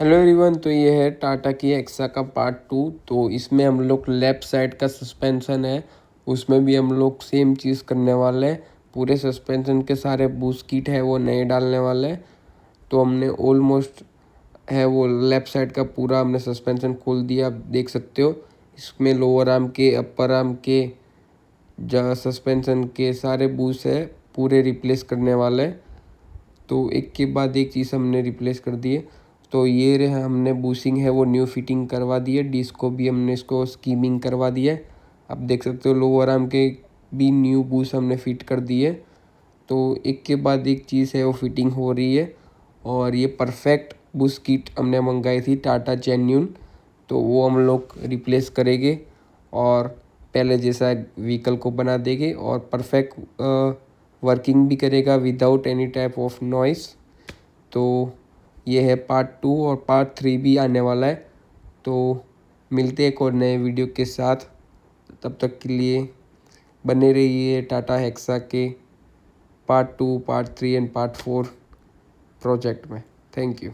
Hello everyone, तो ये है टाटा की एक्सा का पार्ट 2। तो इसमें हम लोग लेफ़्ट साइड का सस्पेंशन है, उसमें भी हम लोग सेम चीज़ करने वाले हैं। पूरे सस्पेंशन के सारे बूस्ट किट है वो नए डालने वाले हैं। तो हमने ऑलमोस्ट है वो लेफ़्ट साइड का पूरा हमने सस्पेंशन खोल दिया। आप देख सकते हो इसमें लोअर आर्म के, अपर आर्म के, जहाँ सस्पेंशन के सारे बूस्ट है पूरे रिप्लेस करने वाले हैं। तो एक के बाद एक चीज़ हमने रिप्लेस कर दी है। तो ये रहे, हमने बूसिंग है वो न्यू फिटिंग करवा दी है। डिस्क को भी हमने इसको स्कीमिंग करवा दिया है। आप देख सकते हो लोअर आर्म के भी न्यू बूस हमने फिट कर दिए। तो एक के बाद एक चीज़ है वो फिटिंग हो रही है। और ये परफेक्ट बूस किट हमने मंगाई थी टाटा जेन्यून, तो वो हम लोग रिप्लेस करेंगे और पहले जैसा व्हीकल को बना देंगे और परफेक्ट वर्किंग भी करेगा without any type of noise. तो ये है पार्ट 2 और पार्ट 3 भी आने वाला है। तो मिलते हैं एक और नए वीडियो के साथ। तब तक के लिए बने रहिए टाटा हेक्सा के part 2, part 3 and part 4 project में। Thank you.